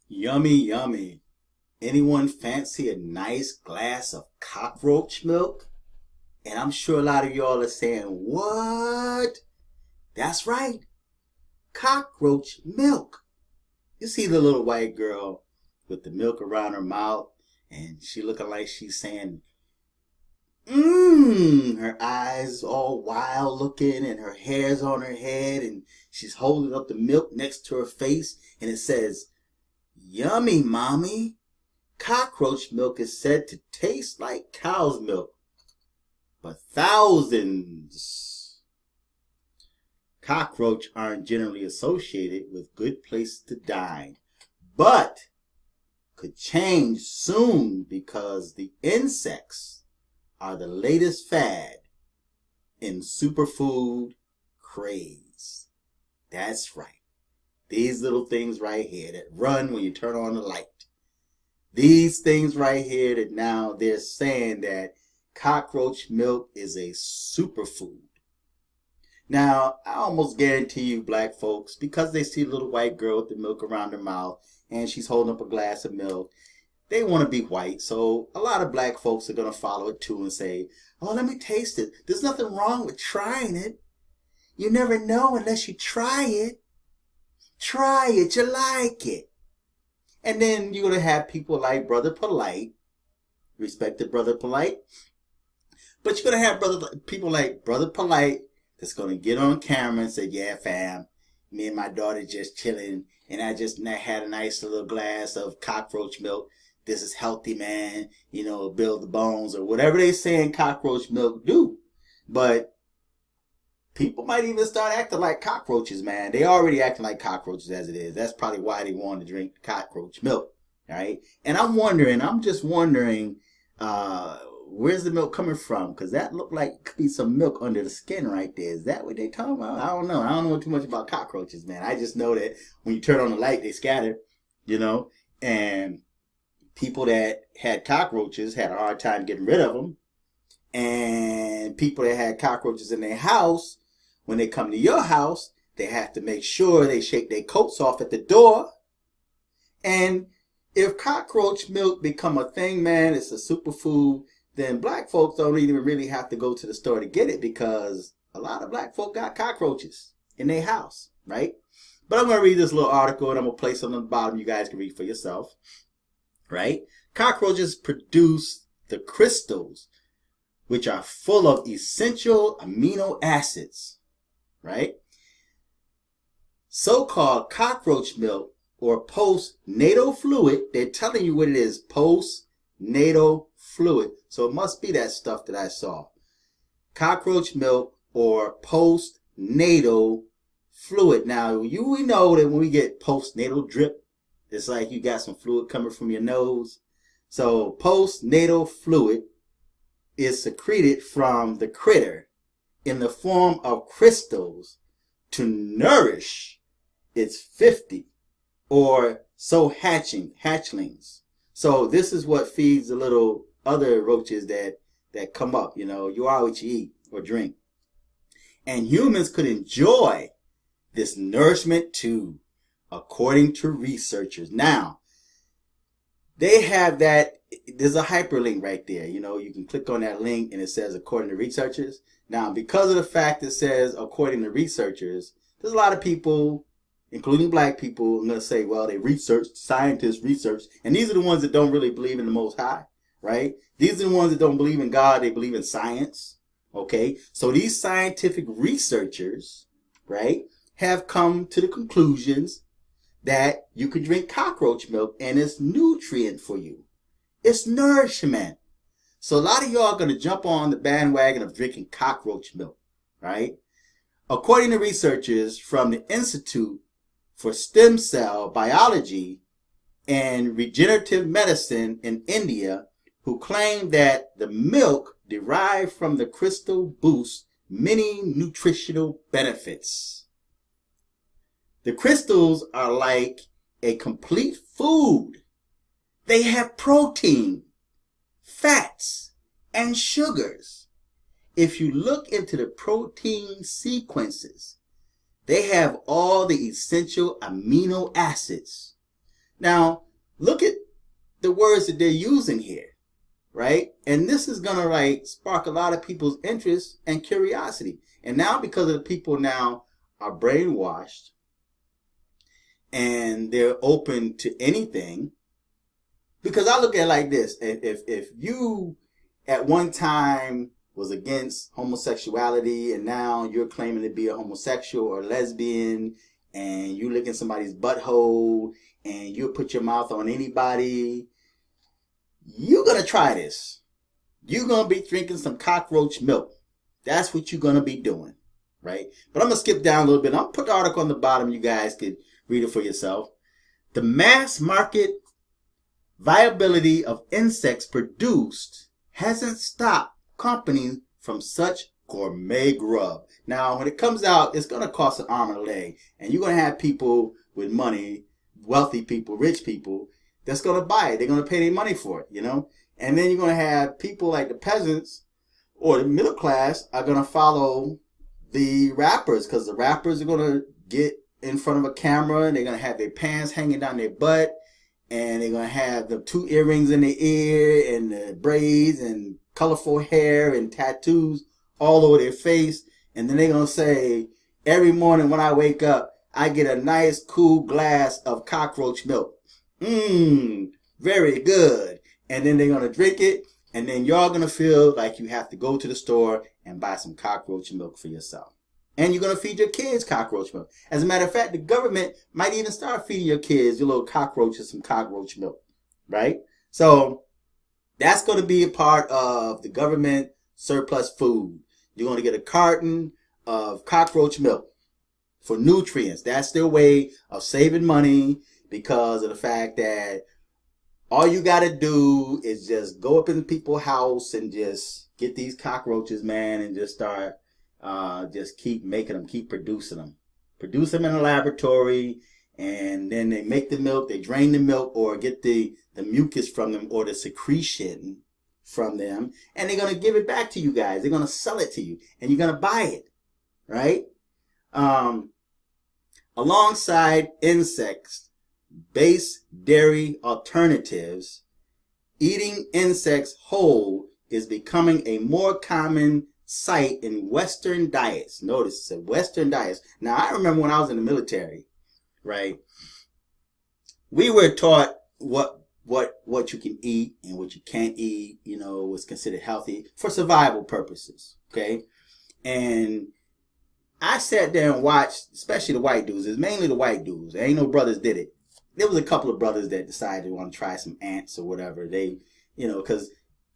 Yummy, yummy. Anyone fancy a nice glass of cockroach milk? And I'm sure a lot of y'all are saying, what? That's right, cockroach milk. You see the little white girl with the milk around her mouth, and she looking like she's saying, her eyes all wild looking, and her hair's on her head, and she's holding up the milk next to her face, and it says, yummy, mommy. Cockroach milk is said to taste like cow's milk, but thousands. Cockroach aren't generally associated with good places to dine, but could change soon because the insects are the latest fad in superfood craze. That's right. These little things right here that run when you turn on the light. These things right here that now they're saying that cockroach milk is a superfood. Now, I almost guarantee you black folks, because they see a little white girl with the milk around her mouth and she's holding up a glass of milk, they want to be white. So a lot of black folks are going to follow it too and say, oh, let me taste it. There's nothing wrong with trying it. You never know unless you try it. Try it, you like it. And then you're going to have people like Brother Polite, respected Brother Polite. But you're going to have people like Brother Polite that's going to get on camera and say, yeah, fam, me and my daughter just chilling, and I just had a nice little glass of cockroach milk. This is healthy, man. You know, build the bones or whatever they saying cockroach milk do. But people might even start acting like cockroaches, man. They already acting like cockroaches as it is. That's probably why they want to drink cockroach milk, right? And I'm just wondering, where's the milk coming from? Because that looked like it could be some milk under the skin right there. Is that what they talking about? I don't know. I don't know too much about cockroaches, man. I just know that when you turn on the light, they scatter, and people that had cockroaches had a hard time getting rid of them. And people that had cockroaches in their house, when they come to your house, they have to make sure they shake their coats off at the door. And if cockroach milk become a thing, man, it's a superfood, then black folks don't even really have to go to the store to get it because a lot of black folk got cockroaches in their house, right? But I'm going to read this little article and I'm going to place it on the bottom. You guys can read for yourself, right? Cockroaches produce the crystals, which are full of essential amino acids, right? So-called cockroach milk or postnatal fluid, they're telling you what it is, postnatal fluid. So it must be that stuff that I saw. Cockroach milk or postnatal fluid. Now, we know that when we get postnatal drip, it's like you got some fluid coming from your nose. So postnatal fluid is secreted from the critter in the form of crystals to nourish its 50 or so hatchlings. So this is what feeds the little other roaches that come up. You are what you eat or drink. And humans could enjoy this nourishment too, according to researchers. Now, they have that. There's a hyperlink right there. You can click on that link and it says according to researchers. Now, because of the fact it says according to researchers, there's a lot of people, including black people, I'm going to say, well, they researched, scientists researched, and these are the ones that don't really believe in the Most High, right? These are the ones that don't believe in God, they believe in science, okay? So these scientific researchers, right, have come to the conclusions that you could drink cockroach milk and it's nutrient for you. It's nourishment. So a lot of y'all are going to jump on the bandwagon of drinking cockroach milk, right? According to researchers from the Institute for Stem Cell Biology and Regenerative Medicine in India, who claim that the milk derived from the crystal boosts many nutritional benefits. The crystals are like a complete food. They have protein, fats, and sugars. If you look into the protein sequences, they have all the essential amino acids. Now, look at the words that they're using here, right? And this is gonna like spark a lot of people's interest and curiosity. And now, because of the people now are brainwashed and they're open to anything, because I look at it like this: if you at one time was against homosexuality and now you're claiming to be a homosexual or lesbian, and you look in somebody's butthole and you put your mouth on anybody, you're gonna try this. You're gonna be drinking some cockroach milk. That's what you're gonna be doing, right? But I'm gonna skip down a little bit. I'll put the article on the bottom. You guys could read it for yourself. The mass market viability of insects produced hasn't stopped companies from such gourmet grub. Now, when it comes out, it's going to cost an arm and a leg. And you're going to have people with money, wealthy people, rich people, that's going to buy it. They're going to pay their money for it, you know? And then you're going to have people like the peasants or the middle class are going to follow the rappers, because the rappers are going to get in front of a camera and they're going to have their pants hanging down their butt, and they're going to have the 2 earrings in their ear and the braids and colorful hair and tattoos all over their face. And then they're going to say, every morning when I wake up, I get a nice cool glass of cockroach milk. Very good. And then they're going to drink it. And then y'all going to feel like you have to go to the store and buy some cockroach milk for yourself. And you're going to feed your kids cockroach milk. As a matter of fact, the government might even start feeding your kids, your little cockroaches, some cockroach milk. Right? So that's going to be a part of the government surplus food. You're going to get a carton of cockroach milk for nutrients. That's their way of saving money, because of the fact that all you got to do is just go up in people's house and just get these cockroaches, man, and just start, just keep making them, keep producing them. Produce them in a laboratory, and then they make the milk, they drain the milk or get the mucus from them or the secretion from them, and they're going to give it back to you guys. They're going to sell it to you, and you're going to buy it, right? Alongside insects-based dairy alternatives, eating insects whole is becoming a more common sight in Western diets. Notice it said Western diets. Now, I remember when I was in the military, right? We were taught what you can eat and what you can't eat, you know, was considered healthy for survival purposes, okay? And I sat there and watched, especially the white dudes. It's mainly the white dudes. There ain't no brothers did it. There was a couple of brothers that decided they want to try some ants or whatever. They, you know, because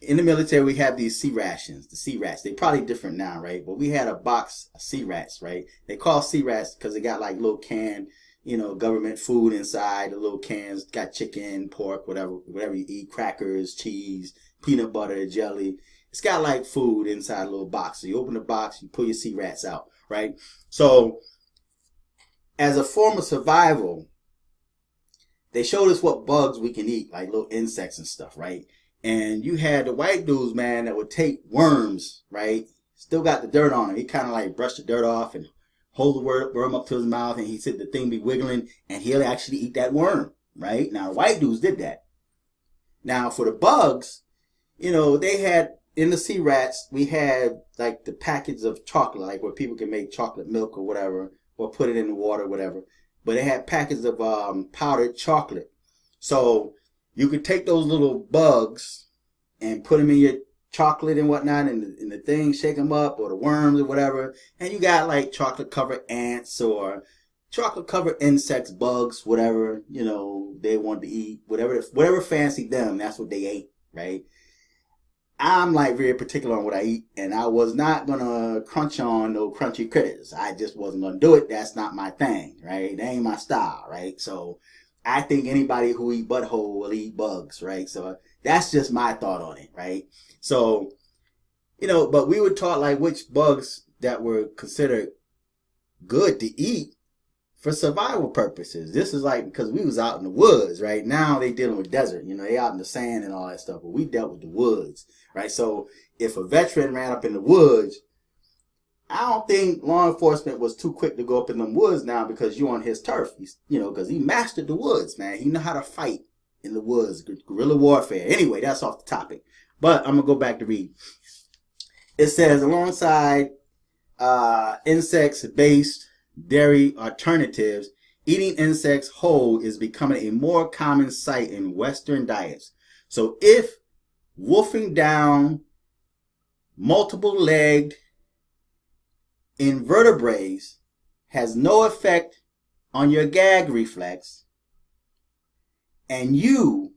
in the military we have these sea rations, the sea rats. They're probably different now, right? But we had a box of sea rats, right? They call sea rats because they got like little canned, you know, government food inside. The little cans got chicken, pork, whatever you eat, crackers, cheese, peanut butter, jelly. It's got like food inside a little box. So you open the box, you pull your sea rats out, right? So as a form of survival, they showed us what bugs we can eat, like little insects and stuff, right? And you had the white dudes, man, that would take worms, right? Still got the dirt on him. He kind of like brushed the dirt off and hold the worm up to his mouth, and he said the thing be wiggling, and he'll actually eat that worm, right? Now, the white dudes did that. Now, for the bugs, you know, they had, in the sea rats, we had like the packets of chocolate, like where people can make chocolate milk or whatever, or put it in the water or whatever. But they had packets of powdered chocolate. So you could take those little bugs and put them in your chocolate and whatnot, and the thing, shake them up, or the worms or whatever, and you got like chocolate covered ants or chocolate covered insects, bugs, whatever, you know, they wanted to eat, whatever fancied them, that's what they ate, right? I'm like very particular on what I eat, and I was not gonna crunch on no crunchy critters. I just wasn't gonna do it. That's not my thing, right? That ain't my style, right? So I think anybody who eat butthole will eat bugs, right? So that's just my thought on it, right? So, you know, but we were taught like which bugs that were considered good to eat for survival purposes. This is like because we was out in the woods, right? Now they dealing with desert, you know, they out in the sand and all that stuff, but we dealt with the woods, right? So if a veteran ran up in the woods, I don't think law enforcement was too quick to go up in them woods now because you're on his turf. Because he mastered the woods, man. He know how to fight in the woods, guerrilla warfare. Anyway, that's off the topic. But I'm going to go back to read. It says, alongside insects-based dairy alternatives, eating insects whole is becoming a more common sight in Western diets. So if wolfing down multiple-legged invertebrates has no effect on your gag reflex, and you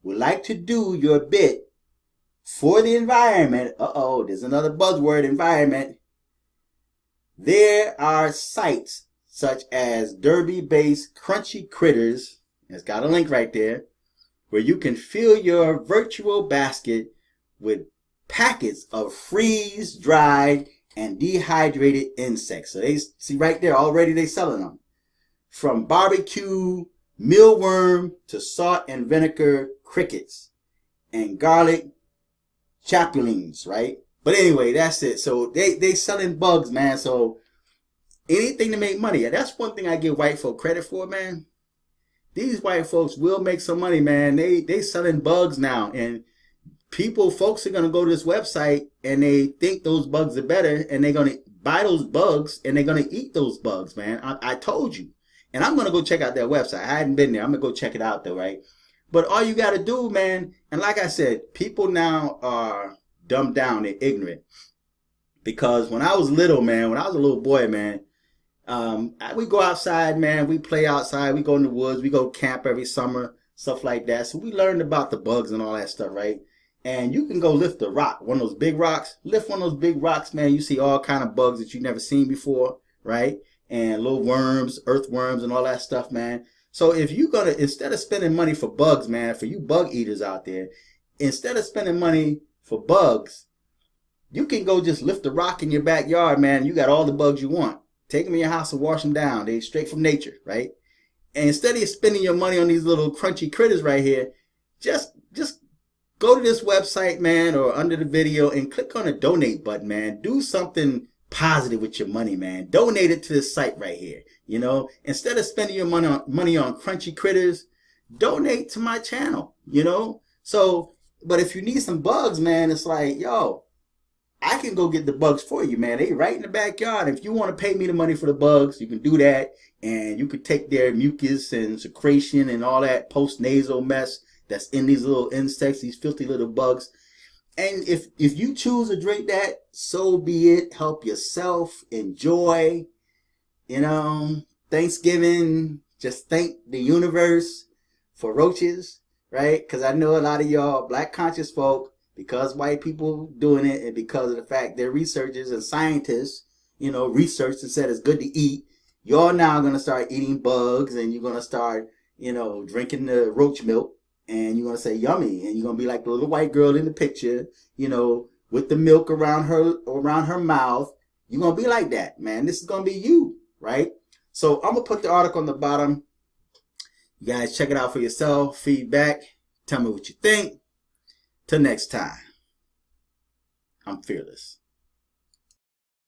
would like to do your bit for the environment, there's another buzzword, environment, there are sites such as Derby-based Crunchy Critters, it's got a link right there, where you can fill your virtual basket with packets of freeze-dried and dehydrated insects. So they see right there, already they selling them. From barbecue mealworm to salt and vinegar crickets and garlic chapulines, right? But anyway, that's it. So they selling bugs, man. So anything to make money. That's one thing I give white folk credit for, man. These white folks will make some money, man. They selling bugs now, and folks are gonna go to this website and they think those bugs are better, and they're gonna buy those bugs and they're gonna eat those bugs, man. I told you. And I'm gonna go check out their website. I hadn't been there. I'm gonna go check it out though, right? But all you gotta do, man, and like I said, people now are dumbed down, they're ignorant. Because when I was little, man, when I was a little boy, man, we go outside, man, we play outside, we go in the woods, we go camp every summer, stuff like that. So we learned about the bugs and all that stuff, right? And you can go lift a rock, one of those big rocks. Lift one of those big rocks, man. You see all kind of bugs that you've never seen before, right? And little worms, earthworms, and all that stuff, man. So if you're gonna, instead of spending money for bugs, man, for you bug eaters out there, instead of spending money for bugs, you can go just lift a rock in your backyard, man. You got all the bugs you want. Take them in your house and wash them down. They straight from nature, right? And instead of spending your money on these little crunchy critters right here, just go to this website, man, or under the video and click on the donate button, man. Do something positive with your money, man. Donate it to this site right here. Instead of spending your money on crunchy critters, donate to my channel, So, but if you need some bugs, man, it's like, yo, I can go get the bugs for you, man. They right in the backyard. If you want to pay me the money for the bugs, you can do that. And you could take their mucus and secretion and all that post-nasal mess that's in these little insects, these filthy little bugs. And if you choose to drink that, so be it. Help yourself. Enjoy. Thanksgiving. Just thank the universe for roaches, right? Because I know a lot of y'all black conscious folk, because white people doing it and because of the fact they're researchers and scientists, researched and said it's good to eat. You're now going to start eating bugs, and you're going to start, drinking the roach milk. And you're going to say yummy. And you're going to be like the little white girl in the picture, with the milk around her mouth. You're going to be like that, man. This is going to be you, right? So I'm going to put the article on the bottom. You guys check it out for yourself. Feedback. Tell me what you think. Till next time. I'm fearless.